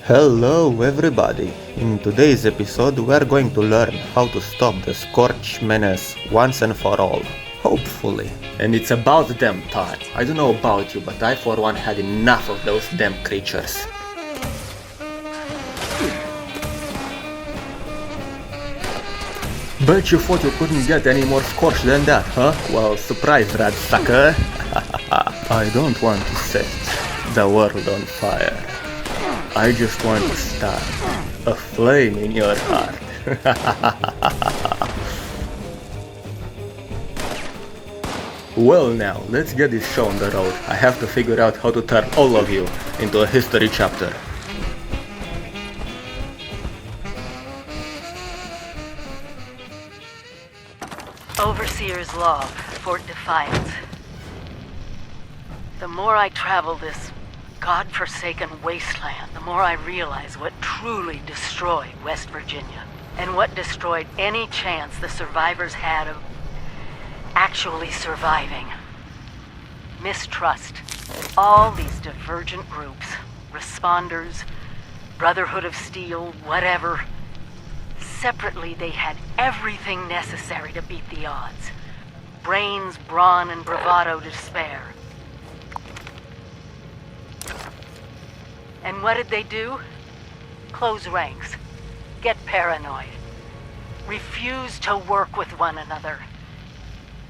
Hello everybody! In today's episode we are going to learn how to stop the Scorch menace once and for all. Hopefully. And it's about damn time. I don't know about you, but I for one had enough of those damn creatures. Bet you thought you couldn't get any more Scorch than that, huh? Well, surprise, rat sucker! I don't want to set the world on fire. I just want to start a flame in your heart. Well now, let's get this show on the road. I have to figure out how to turn all of you into a history chapter. Overseer's Log, Fort Defiance. The more I travel this godforsaken wasteland, the more I realize what truly destroyed West Virginia, and what destroyed any chance the survivors had of actually surviving. Mistrust. All these divergent groups, responders, Brotherhood of Steel, whatever. Separately, they had everything necessary to beat the odds. Brains, brawn, and bravado to spare. And what did they do? Close ranks. Get paranoid. Refuse to work with one another.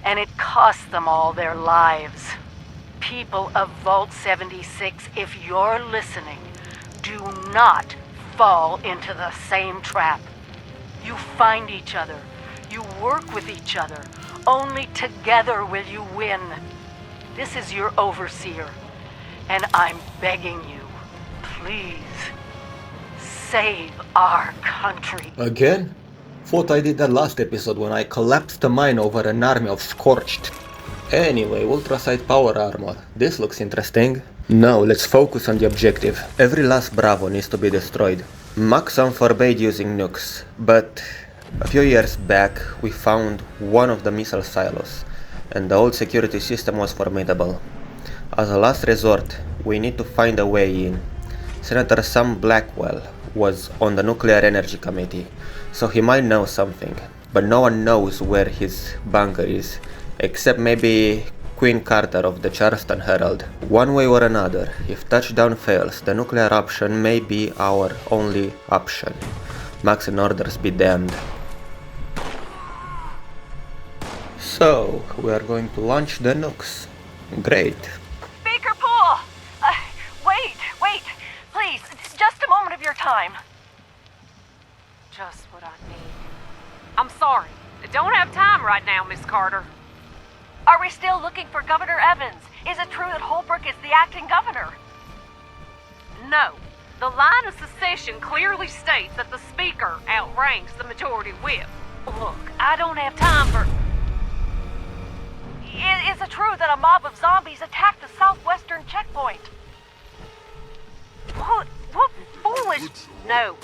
And it cost them all their lives. People of Vault 76, if you're listening, do not fall into the same trap. You find each other. You work with each other. Only together will you win. This is your overseer, and I'm begging you, please, save our country. Again? Thought I did that last episode when I collapsed a mine over an army of Scorched. Anyway, ultrasight power armor. This looks interesting. Now, let's focus on the objective. Every last Bravo needs to be destroyed. Maxon forbade using nukes, but a few years back we found one of the missile silos, and the old security system was formidable. As a last resort, we need to find a way in. Senator Sam Blackwell was on the Nuclear Energy Committee, so he might know something, but no one knows where his bunker is, except maybe Queen Carter of the Charleston Herald. One way or another, if touchdown fails, the nuclear option may be our only option. Maxon orders be damned. So, we are going to launch the nukes. Great. Baker Poole! Wait! Please, just a moment of your time. Just what I need. I'm sorry. I don't have time right now, Miss Carter. Are we still looking for Governor Evans? Is it true that Holbrook is the acting governor? No. The line of secession clearly states that the Speaker outranks the majority whip. Look, I don't have time for... Is it true that a mob of zombies attacked the southwestern checkpoint? What foolish... No.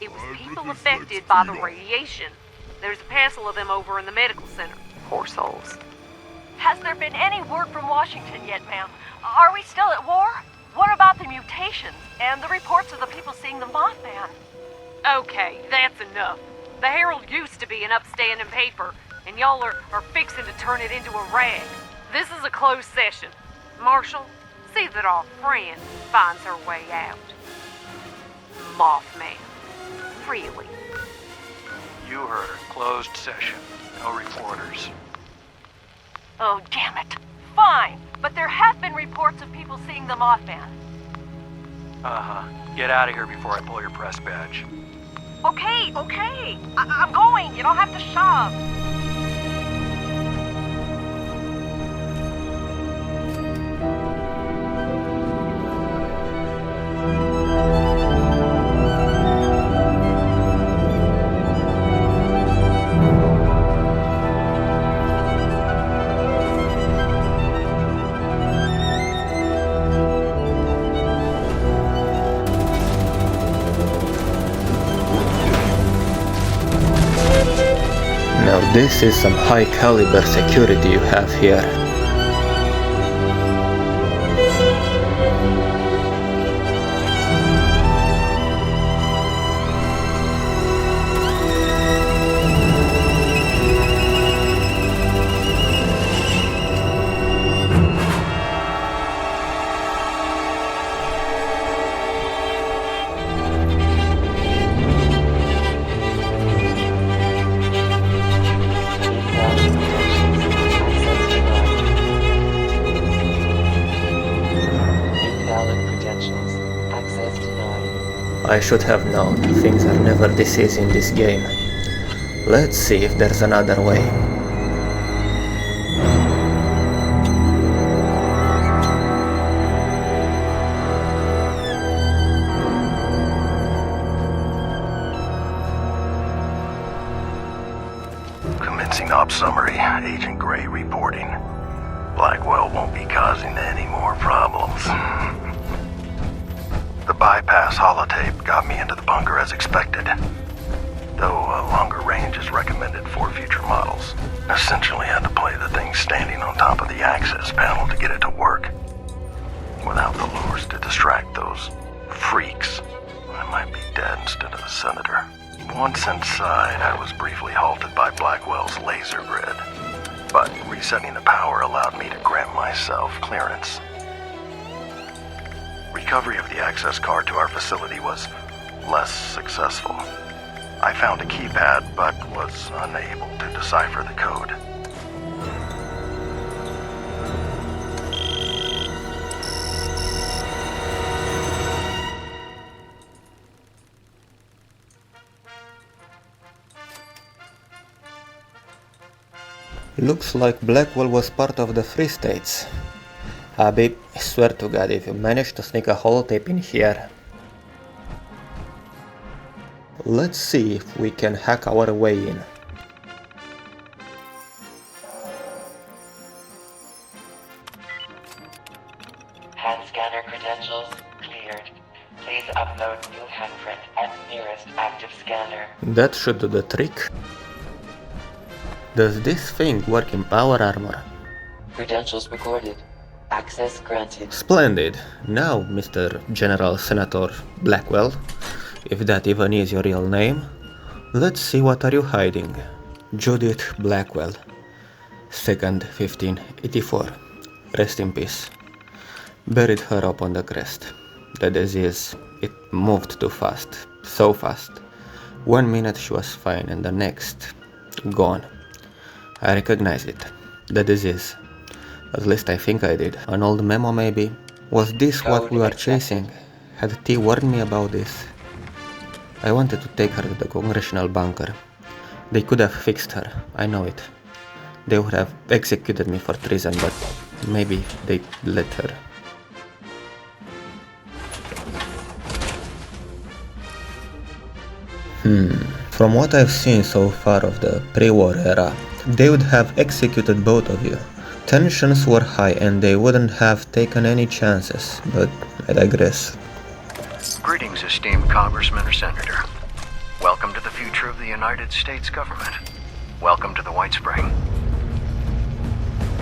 It was people affected by the radiation. There's a parcel of them over in the medical center. Poor souls. Has there been any word from Washington yet, ma'am? Are we still at war? What about the mutations and the reports of the people seeing the Mothman? Okay, that's enough. The Herald used to be an upstanding paper, and y'all are fixing to turn it into a rag. This is a closed session. Marshall, see that our friend finds her way out. Mothman. Really? You heard her. Closed session. No reporters. Oh, damn it. Fine, but there have been reports of people seeing the Mothman. Uh-huh. Get out of here before I pull your press badge. Okay. I'm going. You don't have to shove. Now this is some high caliber security you have here. I should have known. Things are never this easy in this game. Let's see if there's another way. Commencing op summary. Agent Gray reporting. Blackwell won't be causing any more problems. The bypass holotape got me into the bunker as expected, though a longer range is recommended for future models. Essentially had to play the thing standing on top of the access panel to get it to work. Without the lures to distract those freaks, I might be dead instead of the Senator. Once inside, I was briefly halted by Blackwell's laser grid, but resetting the power allowed me to grant myself clearance. Recovery of the access card to our facility was less successful. I found a keypad, but was unable to decipher the code. Looks like Blackwell was part of the Free States. Abby, I swear to God, if you manage to sneak a holotape in here... Let's see if we can hack our way in. Hand scanner credentials cleared. Please upload new handprint at nearest active scanner. That should do the trick. Does this thing work in power armor? Credentials recorded. Access granted. Splendid. Now, Mr. General Senator Blackwell, if that even is your real name, let's see what are you hiding. Judith Blackwell, 2nd, 1584. Rest in peace. Buried her up on the crest. The disease, it moved too fast. So fast. 1 minute she was fine and the next, gone. I recognize it. The disease. At least I think I did. An old memo maybe? Was this what we were chasing? Had T warned me about this? I wanted to take her to the congressional bunker. They could have fixed her, I know it. They would have executed me for treason, but maybe they let her. From what I've seen so far of the pre-war era, they would have executed both of you. Tensions were high and they wouldn't have taken any chances, but I digress. Greetings, esteemed Congressman or Senator. Welcome to the future of the United States government. Welcome to the White Spring.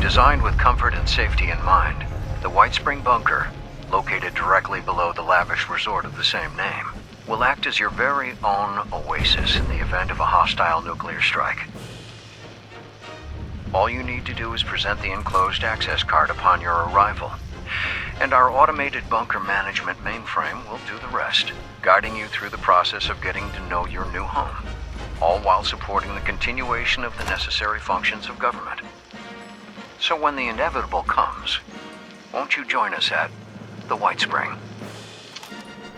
Designed with comfort and safety in mind, the White Spring Bunker, located directly below the lavish resort of the same name, will act as your very own oasis in the event of a hostile nuclear strike. All you need to do is present the enclosed access card upon your arrival, and our automated bunker management mainframe will do the rest, guiding you through the process of getting to know your new home, all while supporting the continuation of the necessary functions of government. So when the inevitable comes, won't you join us at the White Spring?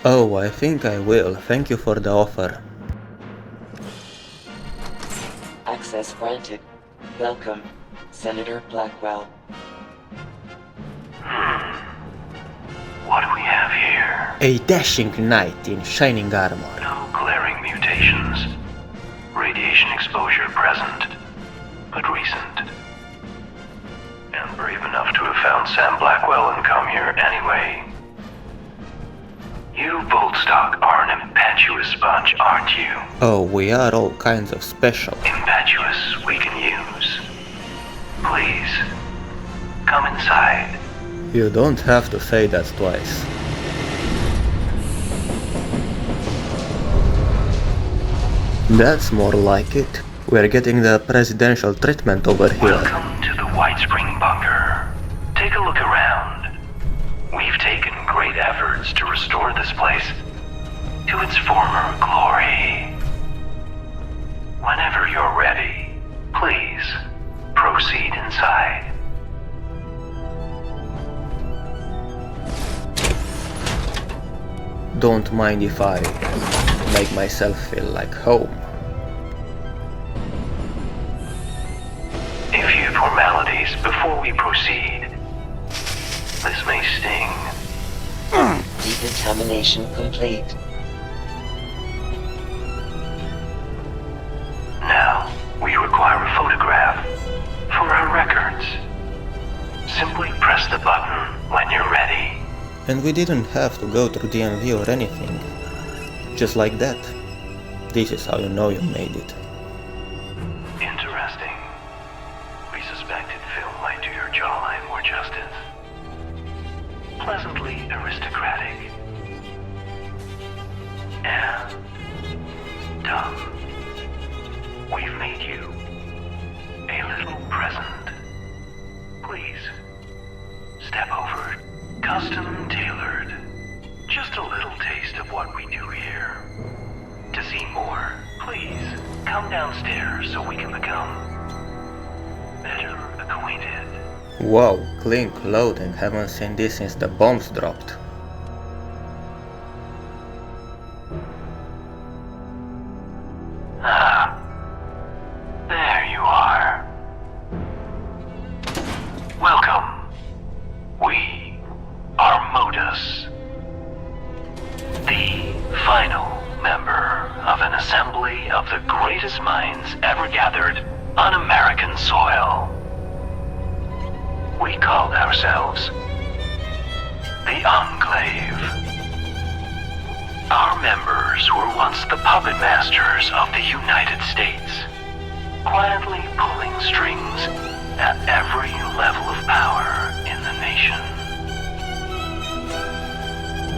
Oh, I think I will. Thank you for the offer. Access granted. Welcome, Senator Blackwell. What do we have here? A dashing knight in shining armor. No glaring mutations. Radiation exposure present, but recent. And brave enough to have found Sam Blackwell and come here anyway. You, Voltstock, are an impetuous bunch, aren't you? Oh, we are all kinds of special. Impetuous we can use. Please, come inside. You don't have to say that twice. That's more like it. We're getting the presidential treatment over here. Welcome to the White Spring Bunker. Take a look around. We've taken great efforts to restore this place to its former glory. Whenever you're ready, please proceed inside. Don't mind if I make myself feel like home. A few formalities before we proceed. This may sting. Decontamination complete. Now, we require a photograph for our records. Simply press the button when you're ready. And we didn't have to go through DMV or anything. Just like that. This is how you know you made it. Interesting. We suspected film might do your jawline more justice. Pleasantly aristocratic. And dumb. We've made you a little present. Please, step over. Custom tailored. Just a little taste of what we do here. To see more, please come downstairs so we can become better acquainted. Wow, clean clothing, haven't seen this since the bombs dropped. Ah, there you are. Welcome. We are Modus, the final member of an assembly of the greatest minds ever gathered on American soil. We called ourselves the Enclave. Our members were once the puppet masters of the United States, quietly pulling strings at every level of power in the nation.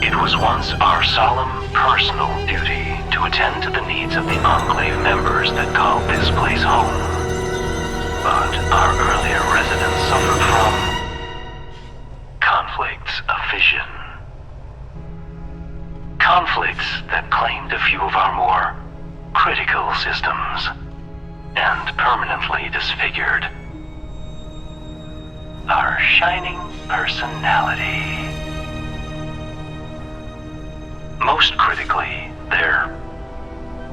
It was once our solemn personal duty to attend to the needs of the Enclave members that called this place home. But our earlier residents suffered from conflicts of vision. Conflicts that claimed a few of our more critical systems and permanently disfigured our shining personality. Most critically, their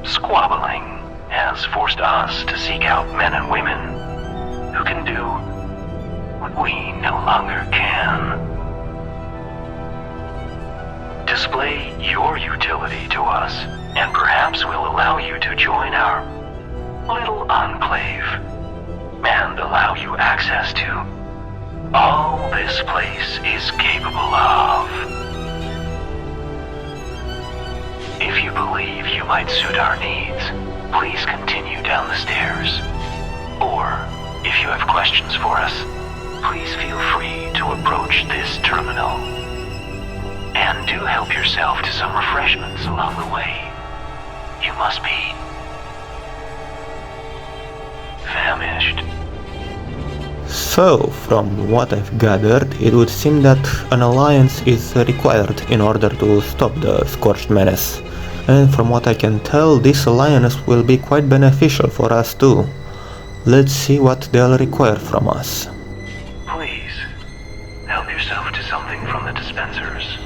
squabbling has forced us to seek out men and women who can do what we no longer can. Display your utility to us, and perhaps we'll allow you to join our little enclave and allow you access to all this place is capable of. If you believe you might suit our needs, please continue down the stairs. Or, if you have questions for us, please feel free to approach this terminal. And do help yourself to some refreshments along the way. You must be famished. So, from what I've gathered, it would seem that an alliance is required in order to stop the Scorched Menace. And from what I can tell, this alliance will be quite beneficial for us too. Let's see what they'll require from us. Please, help yourself to something from the dispensers.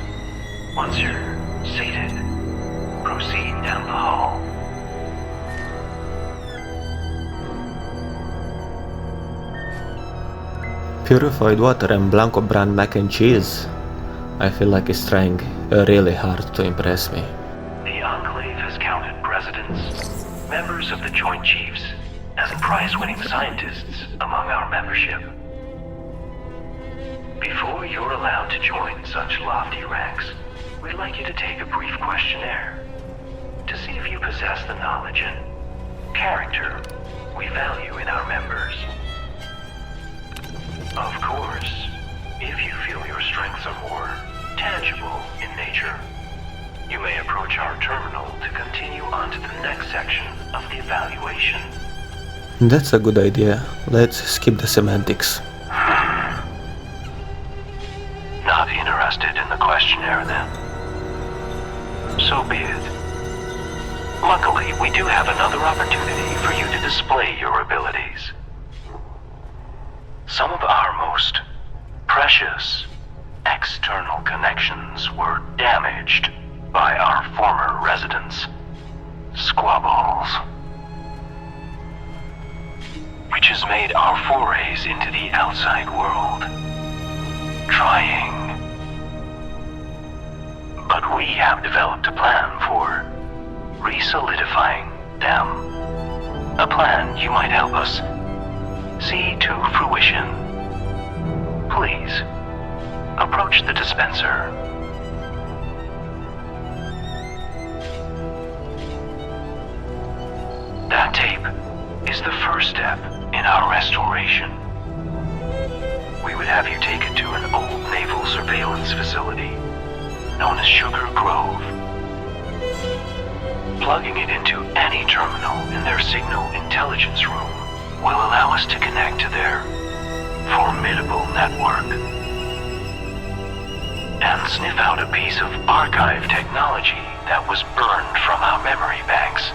Once you're seated, proceed down the hall. Purified water and Blanco brand mac and cheese. I feel like it's trying really hard to impress me. The Enclave has counted presidents, members of the Joint Chiefs, and prize-winning scientists among our membership. Before you're allowed to join such lofty ranks, we'd like you to take a brief questionnaire to see if you possess the knowledge and character we value in our members. Of course, if you feel your strengths are more tangible in nature, you may approach our terminal to continue on to the next section of the evaluation. That's a good idea. Let's skip the semantics. Not interested in the questionnaire then? So be it. Luckily, we do have another opportunity for you to display your abilities. Some of our most precious external connections were damaged by our former residents, Squabbles, which has made our forays into the outside world trying. But we have developed a plan for re-solidifying them. A plan you might help us see to fruition. Please, approach the dispenser. That tape is the first step in our restoration. We would have you taken to an old naval surveillance facility known as Sugar Grove. Plugging it into any terminal in their signal intelligence room will allow us to connect to their formidable network and sniff out a piece of archive technology that was burned from our memory banks.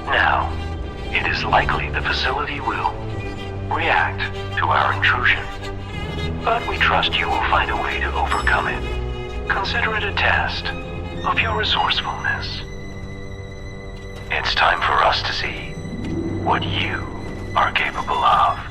Now, it is likely the facility will react to our intrusion, but we trust you will find a way to overcome it. Consider it a test of your resourcefulness. It's time for us to see what you are capable of.